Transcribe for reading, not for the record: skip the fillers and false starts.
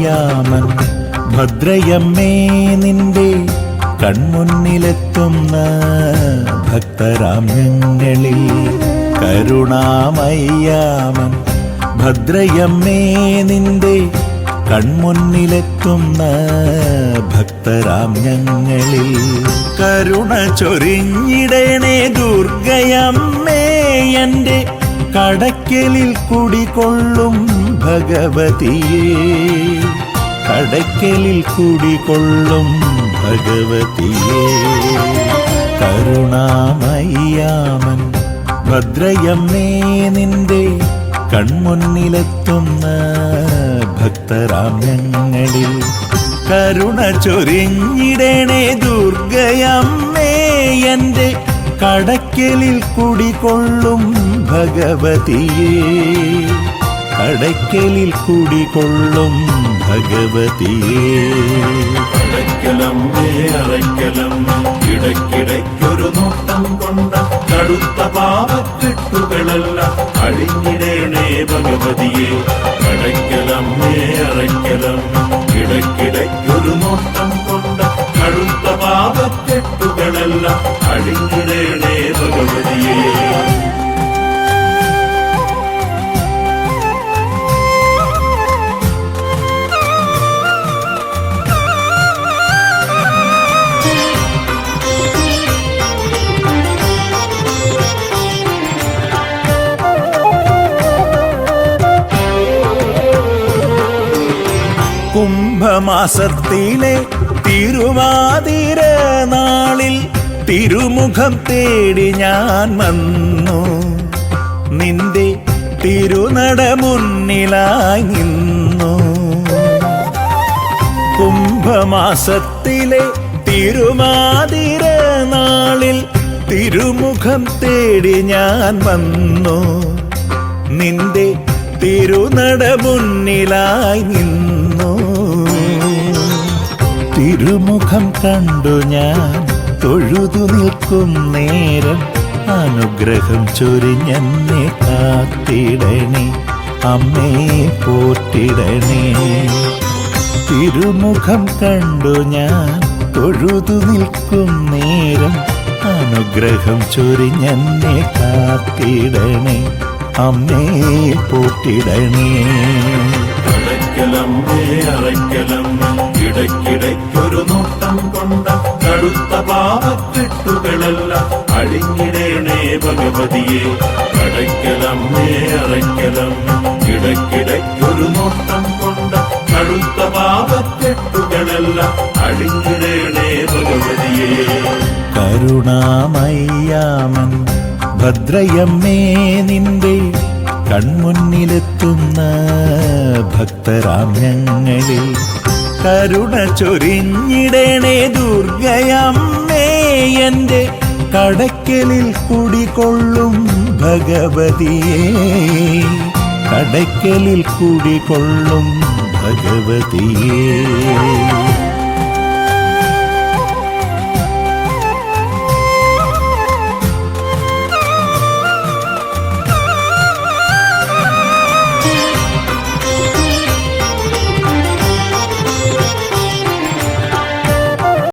കരുണാമയ്യാമൻ ഭദ്രയമ്മേ നിന്റെ കൺമുന്നിലെത്തുന്ന ഭക്തരാം ഞങ്ങളിൽ. കരുണാമയ്യാമൻ ഭദ്രയമ്മേ നിന്റെ കൺമുന്നിലെത്തുന്ന ഭക്തരാം ഞങ്ങളിൽ. കരുണ ചൊരിഞ്ഞിടണേ ദുർഗയമ്മേ എൻ്റെ കടയ്ക്കലിൽ കുടികൊള്ളും ഭഗവതിയേ. കടയ്ക്കലിൽ കുടികൊള്ളും ഭഗവതിയേ. കരുണാമയ്യാമൻ ഭദ്രയമ്മേ നിന്റെ കൺമുന്നിലെത്തുന്ന ഭക്തരാം ഞങ്ങളിൽ. കരുണ ചൊരിഞ്ഞിടണേ ദുർഗയമ്മേ എൻ്റെ കടയ്ക്കലിൽ കുടികൊള്ളും ഭഗവതിയേ. കടയ്ക്കലിൽ കുടികൊള്ളും ഭഗവതിയേ. അടയ്ക്കലമ്മേ അറയ്ക്കലമ്മ ഇടയ്ക്കിടയ്ക്കൊരു നോട്ടം കൊണ്ട കടുത്ത പാപക്കെട്ടുകളെല്ലാം അഴിഞ്ഞിടേണേ ഭഗവതിയെ. അടയ്ക്കലമ്മേ അറയ്ക്കലമ്മ ഇടയ്ക്കിടയ്ക്കൊരു നോട്ടം കൊണ്ട കടുത്ത പാപക്കെട്ടുകളെല്ലാം അഴിഞ്ഞിടേണേ ഭഗവതിയെ. കുംഭമാസത്തിലെ തിരുവാതിര നാളിൽ തിരുമുഖം തേടി ഞാൻ വന്നു. നിന്റെ തിരുനട മുന്നിലായി നിന്നു. കുംഭമാസത്തിലെ തിരുവാതിര നാളിൽ തിരുമുഖം തേടി ഞാൻ വന്നു. നിന്റെ തിരുനട മുന്നിലായി നിന്നു. തിരുമുഖം കണ്ടു ഞാൻ തൊഴുതു നിൽക്കും നേരം അനുഗ്രഹം ചൊരിഞ്ഞെന്നെ കാത്തിടണേ അമ്മേ പോറ്റിടണേ. തിരുമുഖം കണ്ടു ഞാൻ തൊഴുതു നിൽക്കും നേരം അനുഗ്രഹം ചൊരിഞ്ഞെന്നെ കാത്തിടണേ അമ്മേ പോറ്റിടണേ. അടയ്ക്കലമ്മേ അറയ്ക്കലമ്മ ഇടയ്ക്കിടയ്ക്കൊരു നോട്ടം കൊണ്ട കടുത്ത പാപക്കെട്ടുകളെല്ലാം അഴിഞ്ഞിടേണേ ഭഗവതിയെ. അടയ്ക്കലമ്മേ അറയ്ക്കലമ്മ ഇടയ്ക്കിടയ്ക്കൊരു നോട്ടം കൊണ്ട കടുത്ത പാപക്കെട്ടുകളെല്ലാം അഴിഞ്ഞിടേണേ ഭഗവതിയെ. കരുണാമയ്യാമൻ ഭദ്രയമ്മേ നിന്റെ കൺമുന്നിലെത്തുന്ന ഭക്തരാം ഞങ്ങളിൽ. കരുണ ചൊരിഞ്ഞിടണേ ദുർഗയമ്മേ എൻ്റെ കടയ്ക്കലിൽ കുടികൊള്ളും ഭഗവതിയേ. കടയ്ക്കലിൽ കുടികൊള്ളും ഭഗവതിയേ.